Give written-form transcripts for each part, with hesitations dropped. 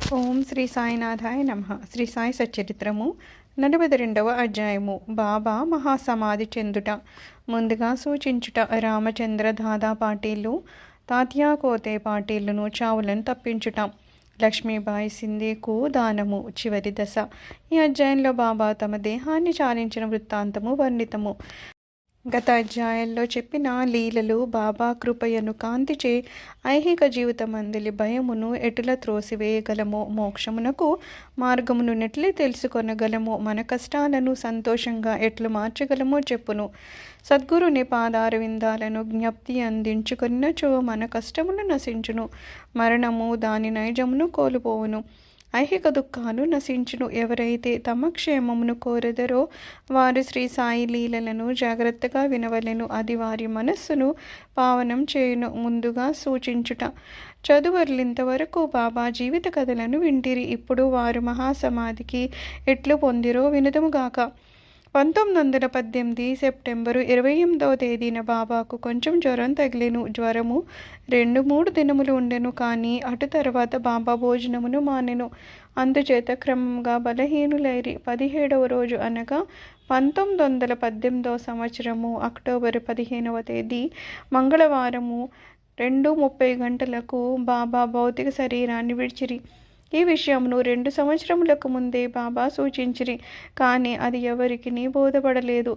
ఓం శ్రీ సాయినాథాయ నమః. శ్రీ సాయి సచ్చరిత్రము 42వ అధ్యాయము. బాబా మహాసమాధి చెందుట. ముందుగా సూచించుట. రామచంద్ర దాదా పాటీలు తాత్యా కోతే పాటీలను చావులను తప్పించుట. లక్ష్మీబాయి సింధేకు దానము. చివరి దశ. ఈ అధ్యాయంలో బాబా తమ దేహాన్ని చాలించిన వృత్తాంతము వర్ణితము. గత అధ్యాయాల్లో చెప్పిన లీలలు బాబా కృపయను కాంతిచే ఐహిక జీవితమందలి భయమును ఎటుల త్రోసివేయగలమో, మోక్షమునకు మార్గమును నెట్లి తెలుసుకొనగలమో, మన కష్టాలను సంతోషంగా ఎట్లు మార్చగలమో చెప్పును. సద్గురుని పాదారవిందాలను జ్ఞప్తి అందించుకొనినచో మన కష్టమును నశించును, మరణము దాని నైజమును కోల్పోవును, ఐహిక దుఃఖాలు నశించును. ఎవరైతే తమ క్షేమమును కోరెదరో వారు శ్రీ సాయి లీలలను జాగ్రత్తగా వినవలెను. అది వారి మనస్సును పావనం చేయును. ముందుగా సూచించుట. చదువర్లింతవరకు బాబా జీవిత కథలను వింటిరి. ఇప్పుడు వారు మహాసమాధికి ఎట్లు పొందిరో వినుదముగాక. 1918 సెప్టెంబరు 28వ తేదీన బాబాకు కొంచెం జ్వరం తగిలేను. జ్వరము 2-3 దినములు ఉండెను. కానీ అటు తర్వాత బాబా భోజనమును మానెను. అందుచేత క్రమంగా బలహీనులైరి. 17వ రోజు అనగా 1918వ సంవత్సరము అక్టోబరు 15వ తేదీ మంగళవారము 2:30 గంటలకు బాబా భౌతిక శరీరాన్ని విడిచిరి. ఈ విషయమును 2 సంవత్సరములకు ముందే బాబా సూచించిరి. కానీ అది ఎవరికి బోధపడలేదు.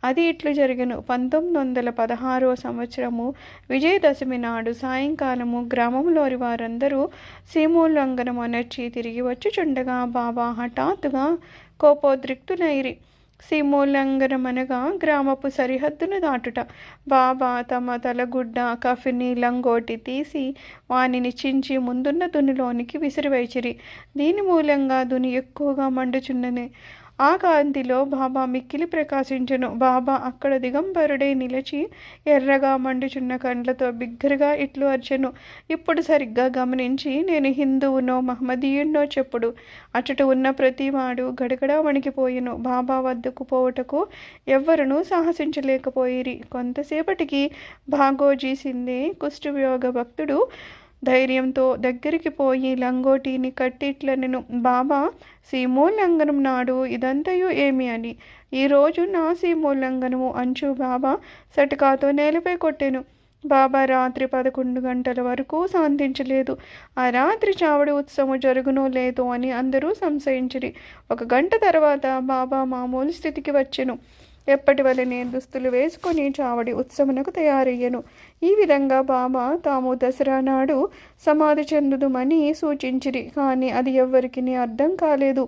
అది ఇట్లు జరిగెను. 1916వ సంవత్సరము విజయదశమి నాడు సాయంకాలము గ్రామంలోని వారందరూ సీమోల్లంఘనం అనర్చి తిరిగి వచ్చుచుండగా బాబా హఠాత్తుగా కోపోద్రిక్తులైరి. సీమోల్లంఘనమనగా గ్రామపు సరిహద్దును దాటుట. బాబా తమ తలగుడ్డ కఫిని లంగోటి తీసి వానిని చించి ముందున్న దునిలోనికి విసిరివేచిరి. దీని మూలంగా దుని ఎక్కువగా మండుచున్నది. ఆ కాంతిలో బాబా మిక్కిలి ప్రకాశించెను. బాబా అక్కడ దిగంబరుడై నిలిచి ఎర్రగా మండుచున్న కండ్లతో బిగ్గరగా ఇట్లు అర్చెను. ఇప్పుడు సరిగ్గా గమనించి, నేను హిందువునో మహమ్మదీయున్నో చెప్పుడు. అచ్చట ఉన్న ప్రతివాడు గడగడా వణికిపోయెను. బాబా వద్దకు పోవుటకు ఎవ్వరునూ సాహసించలేకపోయిరి. కొంతసేపటికి భాగోజీ సింధే కుష్ఠవ్యోగ భక్తుడు ధైర్యంతో దగ్గరికి పోయి లంగోటిని కట్టిట్లనెను, బాబా సీమోల్లంఘనం నాడు ఇదంతయు ఏమి అని. ఈరోజు నా సీమోల్లంఘనము అంచు బాబా సటకాతో నేలపై కొట్టెను. బాబా రాత్రి 11 గంటల వరకు శాంతించలేదు. ఆ రాత్రి చావడి ఉత్సవం జరుగునో లేదో అని అందరూ సంశయించిరి. 1 గంట తర్వాత బాబా మామూలు స్థితికి వచ్చెను. ఎప్పటి వలనే దుస్తులు వేసుకొని చావడి ఉత్సవమునకు తయారయ్యను. ఈ విధంగా బాబా తాము దసరా నాడు సమాధి చెందుదుమని సూచించిరి. కానీ అది ఎవ్వరికి అర్థం కాలేదు.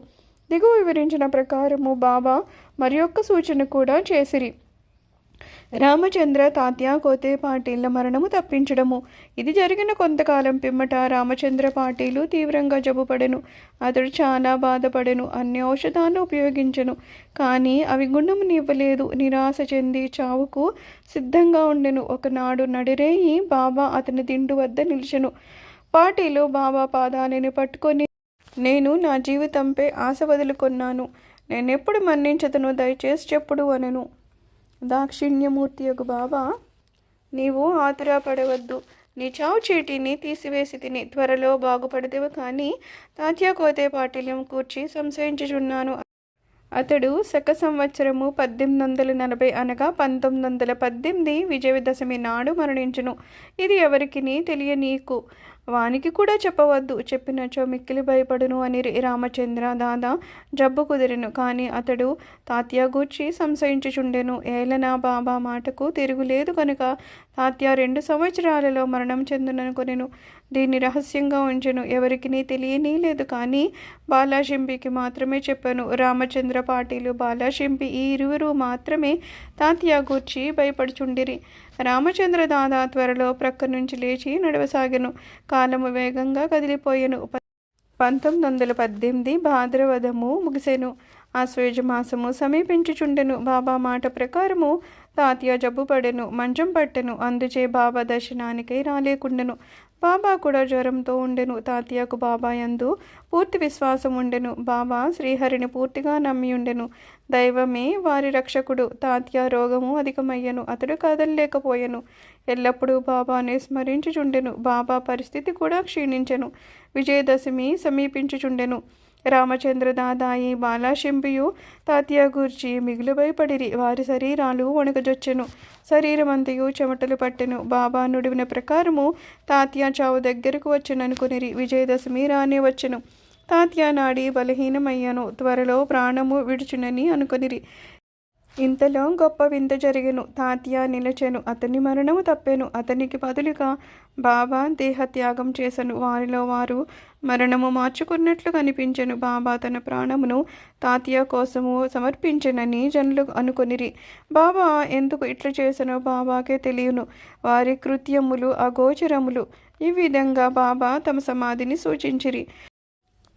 దిగువ వివరించిన ప్రకారము బాబా మరి ఒక్క సూచన కూడా చేసిరి. రామచంద్ర తాత్యా కోతే పాటీల మరణము తప్పించడము. ఇది జరిగిన కొంతకాలం పిమ్మట రామచంద్ర పాటీలు తీవ్రంగా జబ్బుపడెను. అతడు చాలా బాధపడెను. అన్ని ఔషధాలు ఉపయోగించెను. కానీ అవి గుణమునివ్వలేదు. నిరాశ చెంది చావుకు సిద్ధంగా ఉండెను. ఒకనాడు నడిరేయి బాబా అతని దిండు వద్ద నిలిచెను. పాటీలు బాబా పాదాలను పట్టుకొని, నేను నా జీవితంపై ఆశ వదులుకొన్నాను. నేనెప్పుడు మరణించదనో దయచేసి చెప్పుడు అనెను. దాక్షిణ్యమూర్తి యొక్క బాబా, నీవు ఆతురపడవద్దు. నీ చావు చీటీని తీసివేసి తిని త్వరలో బాగుపడదేవు. కానీ తాత్యా కోతే పాటిల్యం కూర్చి సంశయించుచున్నాను. అతడు శక సంవత్సరము 1840 అనగా 1918 విజయదశమి నాడు మరణించును. ఇది ఎవరికి తెలియనీకు, వానికి కూడా చెప్పవద్దు. చెప్పినచో మిక్కిలి భయపడును అని రామచంద్ర దాదా జబ్బు కుదిరెను. కానీ అతడు తాత్యా గూర్చి సంశయించుచుండెను. ఏలనా బాబా మాటకు తిరుగులేదు కనుక తాత్యా 2 సంవత్సరాలలో మరణం చెందుననుకొనెను. దీన్ని రహస్యంగా ఉంచెను. ఎవరికి తెలియనీ లేదు. కానీ బాలాషింపికి మాత్రమే చెప్పాను. రామచంద్ర పాటీలు బాలాషింపి ఈ ఇరువురు మాత్రమే తాత్యా గూర్చి భయపడుచుండిరి. రామచంద్ర దాదా త్వరలో ప్రక్క నుంచి లేచి నడవసాగెను. కాలము వేగంగా కదిలిపోయెను. 1918 భాద్రవదము ముగిసెను. ఆశ్వేజమాసము సమీపించుచుండెను. బాబా మాట ప్రకారము తాత్యా జబ్బుపడెను. మంచం పట్టెను. అందుచే బాబా దర్శనానికై రాలేకుండెను. బాబా కూడా జ్వరంతో ఉండెను. తాతయ్యకు బాబా యందు పూర్తి విశ్వాసం ఉండెను. బాబా శ్రీహరిని పూర్తిగా నమ్మి ఉండెను. దైవమే వారి రక్షకుడు. తాతయ్య రోగము అధికమయ్యను. అతడు కదలలేకపోయెను. ఎల్లప్పుడూ బాబానే స్మరించుచుండెను. బాబా పరిస్థితి కూడా క్షీణించెను. విజయదశమి సమీపించుచుండెను. రామచంద్ర దాదాయి బాలాశింపియు తాతయ్య గూర్చి మిగులు భయపడిరి. వారి శరీరాలు వణుకజొచ్చెను. శరీరమంతయు చెమటలు పట్టెను. బాబా నుడివిన ప్రకారము తాతయ్య చావు దగ్గరకు వచ్చెననుకునిరి. విజయదశమి రానే వచ్చెను. తాతయ్య నాడి బలహీనమయ్యను. త్వరలో ప్రాణము విడుచునని అనుకునిరి. ఇంతలో గొప్ప వింత జరిగెను. తాతయ్య నిలచెను. అతని మరణము తప్పెను. అతనికి బదులుగా బాబా దేహత్యాగం చేసెను. వారిలో వారు మరణము మార్చుకున్నట్లు కనిపించెను. బాబా తన ప్రాణమును తాతయ్య కోసము సమర్పించెనని జనులు అనుకొనిరి. బాబా ఎందుకు ఇట్లు చేసెనో బాబాకే తెలియను. వారి కృత్యములు అగోచరములు. ఈ విధంగా బాబా తమ సమాధిని సూచించిరి.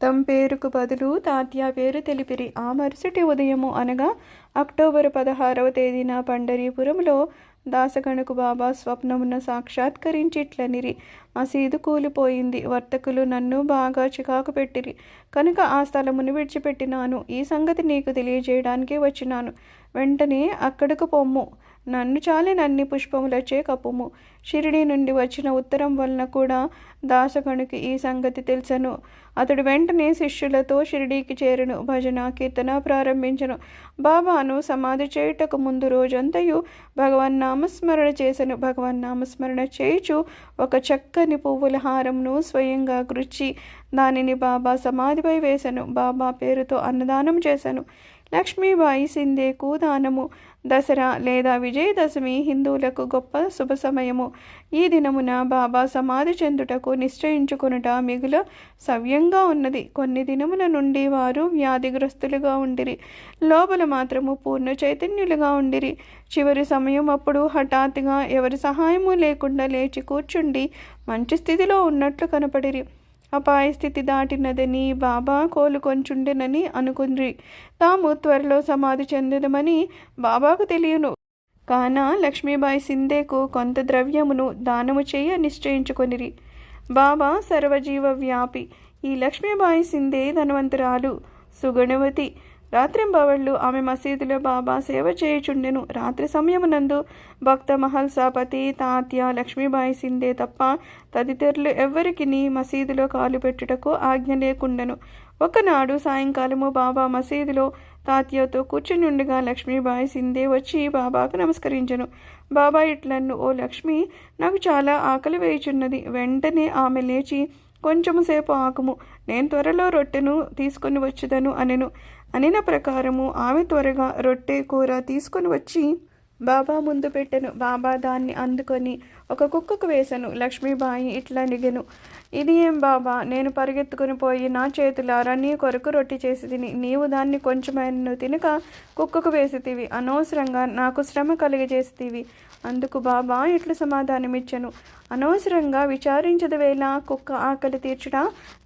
తమ పేరుకు బదులు తాతయ్య పేరు తెలిపిరి. ఆ మరుసటి ఉదయము అనగా అక్టోబర్ 16వ తేదీన పండరీపురంలో దాసగణకు బాబా స్వప్నమున సాక్షాత్కరించి ఇట్లనిరి. మసీదు కూలిపోయింది. వర్తకులు నన్ను బాగా చికాకు పెట్టిరి కనుక ఆ స్థలమును విడిచిపెట్టినాను. ఈ సంగతి నీకు తెలియజేయడానికి వచ్చినాను. వెంటనే అక్కడకు పొమ్ము. నన్ను చాలినన్ని పుష్పములచే కప్పుము. షిరిడి నుండి వచ్చిన ఉత్తరం వలన కూడా దాసగణుకి ఈ సంగతి తెలుసను. అతడు వెంటనే శిష్యులతో షిరిడీకి చేరును. భజన కీర్తన ప్రారంభించను. బాబాను సమాధి చేయుటకు ముందు రోజంతయు భగవన్నామస్మరణ చేసెను. భగవన్నామస్మరణ చేయుచు ఒక చక్కని పువ్వుల హారంను స్వయంగా గుచ్చి దానిని బాబా సమాధిపై వేసెను. బాబా పేరుతో అన్నదానం చేశాను. లక్ష్మీబాయి సింధేకు దానము. దసరా లేదా విజయదశమి హిందువులకు గొప్ప శుభ సమయము. ఈ దినమున బాబా సమాధి చెందుటకు నిశ్చయించుకొనుట మిగుల సవ్యంగా ఉన్నది. కొన్ని దినముల నుండి వారు వ్యాధిగ్రస్తులుగా ఉండిరి. లోపల మాత్రము పూర్ణ చైతన్యులుగా ఉండిరి. చివరి సమయం అప్పుడు హఠాత్తుగా ఎవరి సహాయము లేకుండా లేచి కూర్చుండి మంచి స్థితిలో ఉన్నట్లు కనపడిరి. అపాయ స్థితి దాటినదని బాబా కోలుకొంచుండెనని అనుకుండ్రి. తాము త్వరలో సమాధి చెందదమని బాబాకు తెలియను. కాన లక్ష్మీబాయి సింధేకు కొంత ద్రవ్యమును దానము చేయ నిశ్చయించుకొనిరి. బాబా సర్వజీవ వ్యాపి. ఈ లక్ష్మీబాయి సింధే ధనవంతురాలు, సుగుణవతి. రాత్రింబవళ్ళు ఆమె మసీదులో బాబా సేవ చేయుచుండెను. రాత్రి సమయమునందు భక్త మహల్సాపతి, తాత్య, లక్ష్మీబాయి సింధే తప్ప తదితరులు ఎవ్వరికి మసీదులో కాలు పెట్టుటకు ఆజ్ఞ లేకుండెను. ఒకనాడు సాయంకాలము బాబా మసీదులో తాత్యతో కూర్చుని ఉండగా లక్ష్మీబాయి సింధే వచ్చి బాబాకు నమస్కరించెను. బాబా ఇట్లన్ను, ఓ లక్ష్మి, నాకు చాలా ఆకలి వేయుచున్నది. వెంటనే ఆమె లేచి, కొంచెము సేపు ఆకుము, నేను త్వరలో రొట్టెను తీసుకొని వచ్చుదను అనెను. అనిన ప్రకారము ఆమె త్వరగా రొట్టె కూర తీసుకొని వచ్చి బాబా ముందు పెట్టెను. బాబా దాన్ని అందుకొని ఒక కుక్కకు వేసెను. లక్ష్మీబాయి ఇట్లా నిగెను, ఇది ఏం బాబా, నేను పరిగెత్తుకుని పోయి నా చేతులారా నీ కొరకు రొట్టి చేసి తిని, నీవు దాన్ని కొంచెమైనను తినక కుక్కకు వేసితివి. అనవసరంగా నాకు శ్రమ కలిగజేసితివి. అందుకు బాబా ఇట్లు సమాధానమిచ్చెను, అనవసరంగా విచారించదు వేళ కుక్క ఆకలి తీర్చుట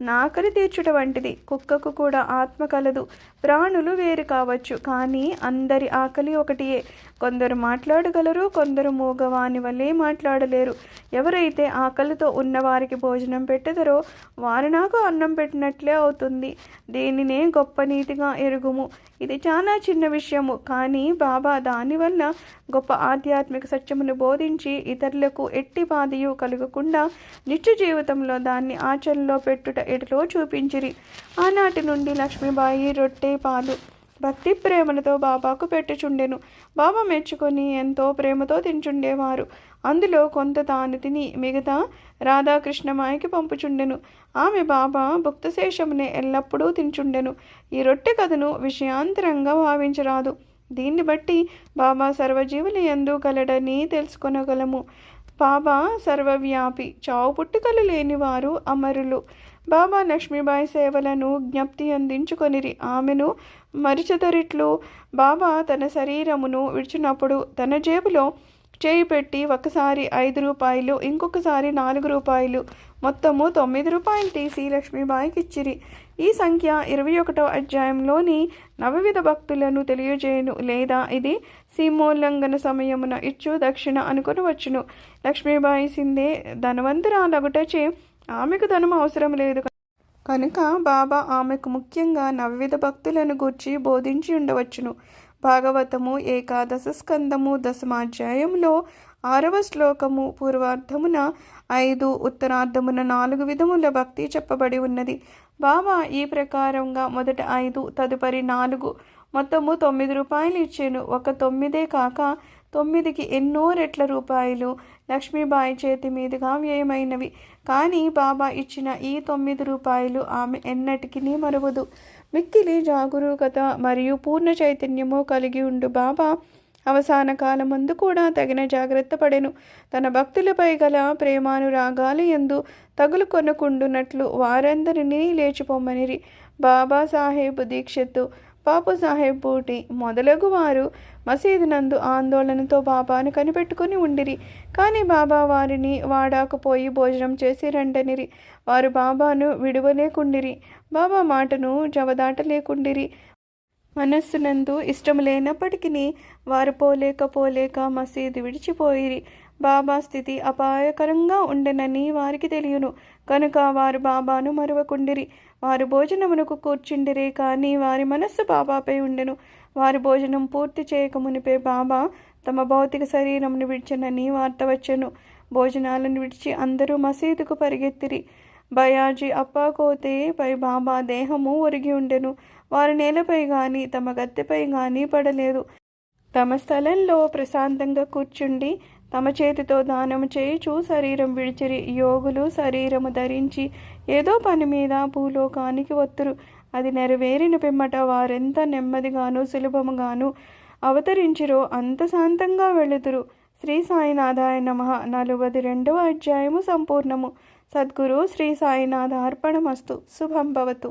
నా ఆకలి తీర్చుట వంటిది. కుక్కకు కూడా ఆత్మ కలదు. ప్రాణులు వేరు కావచ్చు, కానీ అందరి ఆకలి ఒకటియే. కొందరు మాట్లాడగలరు, కొందరు మూగవాని వలె మాట్లాడలేరు. ఎవరైతే ఆకలితో ఉన్నవారికి భోజనం పెట్టెదరో వారు నాకు అన్నం పెట్టినట్లే అవుతుంది. దీనినే గొప్ప నీతిగా ఎరుగుము. ఇది చాలా చిన్న విషయము, కానీ బాబా దానివల్ల గొప్ప ఆధ్యాత్మిక సత్యమును బోధించి ఇతరులకు ఎట్టి బాధయు కలగకుండా నిత్య జీవితంలో దాన్ని ఆచరణలో పెట్టుట ఎటులో చూపించిరి. ఆనాటి నుండి లక్ష్మీబాయి రొట్టె, పాలు భక్తి ప్రేమలతో బాబాకు పెట్టుచుండెను. బాబా మెచ్చుకొని ఎంతో ప్రేమతో తించుండేవారు. అందులో కొంత తాను తిని మిగతా రాధాకృష్ణమాయకి పంపుచుండెను. ఆమె బాబా భుక్తశేషమునే ఎల్లప్పుడూ తించుండెను. ఈ రొట్టె కథను విషయాంతరంగా భావించరాదు. దీన్ని బట్టి బాబా సర్వజీవులు యందు కలడని తెలుసుకొనగలము. బాబా సర్వవ్యాపి, చావు పుట్టుకలు లేనివారు అమరులు. బాబా లక్ష్మీబాయి సేవలను జ్ఞప్తి అందించుకొనిరి. ఆమెను మరిచదరిట్లు. బాబా తన శరీరమును విడిచినప్పుడు తన జేబులో చేయి పెట్టి ఒకసారి 5 రూపాయలు, ఇంకొకసారి 4 రూపాయలు, మొత్తము 9 రూపాయలు తీసి లక్ష్మీబాయికి ఇచ్చిరి. ఈ సంఖ్య 21వ అధ్యాయంలోని నవవిధ భక్తులను తెలియజేయను, లేదా ఇది సీమోల్లంఘన సమయమున ఇచ్చు దక్షిణ అనుకొనవచ్చును. లక్ష్మీబాయి సిందే ధనవంతురాలగుటచే ఆమెకు ధనం అవసరం లేదు కనుక బాబా ఆమెకు ముఖ్యంగా నవవిధ భక్తులను గూర్చి బోధించి ఉండవచ్చును. భాగవతము ఏకాదశ స్కందము 10వ అధ్యాయంలో 6వ శ్లోకము పూర్వార్ధమున 5, ఉత్తరార్ధమున 4 విధముల భక్తి చెప్పబడి ఉన్నది. బాబా ఈ ప్రకారంగా మొదట 5, తదుపరి 4, మొత్తము 9 రూపాయలు ఇచ్చాను. ఒక 9 కాక 9కి ఎన్నో రెట్ల రూపాయలు లక్ష్మీబాయి చేతి మీదుగా వ్యయమైనవి. కానీ బాబా ఇచ్చిన ఈ 9 రూపాయలు ఆమె ఎన్నటికీ మరువదు. మిక్కిలి జాగరూకత మరియు పూర్ణ చైతన్యము కలిగి ఉండు బాబా అవసాన కాలమందు కూడా తగిన జాగ్రత్త పడెను. తన భక్తులపై గల ప్రేమానురాగాలు యందు తగులు కొనుకుండునట్లు వారందరినీ లేచిపోమ్మనిరి. బాబా సాహెబ్ దీక్షిత్, బాపు సాహెబ్ బూటి మొదలగు వారు మసీదు నందు ఆందోళనతో బాబాను కనిపెట్టుకుని ఉండిరి. కానీ బాబా వారిని వాడాకపోయి భోజనం చేసి రండనిరి. వారు బాబాను విడువలేకుండిరి, బాబా మాటను జవదాటలేకుండిరి. మనస్సునందు ఇష్టం లేనప్పటికీ వారు పోలేక మసీదు విడిచిపోయిరి. బాబా స్థితి అపాయకరంగా ఉండెనని వారికి తెలియను కనుక వారు బాబాను మరువకుండిరి. వారు భోజనమునకు కూర్చుండిరే, కానీ వారి మనస్సు బాబాపై ఉండెను. వారు భోజనం పూర్తి చేయకమునిపే బాబా తమ భౌతిక శరీరమును విడిచెనని వార్త వచ్చెను. భోజనాలను విడిచి అందరూ మసీదుకు పరిగెత్తిరి. బయాజీ అప్పాకోతే పై బాబా దేహము ఒరిగి ఉండెను. వారు నేలపై గాని తమ గత్తెపై గాని పడలేదు. తమ స్థలంలో ప్రశాంతంగా కూర్చుండి తమ చేతితో దానము చేయుచు శరీరం విడిచిరి. యోగులు శరీరము ధరించి ఏదో పని మీద భూలోకానికి వత్తురు. అది నెరవేరిన పిమ్మట వారెంత నెమ్మదిగాను సులభముగాను అవతరించిరో అంత శాంతంగా వెళుతురు. శ్రీ సాయినాథాయ నమః. 42వ అధ్యాయము సంపూర్ణము. సద్గురు శ్రీ సాయినాథ అర్పణమస్తు. శుభం భవతు.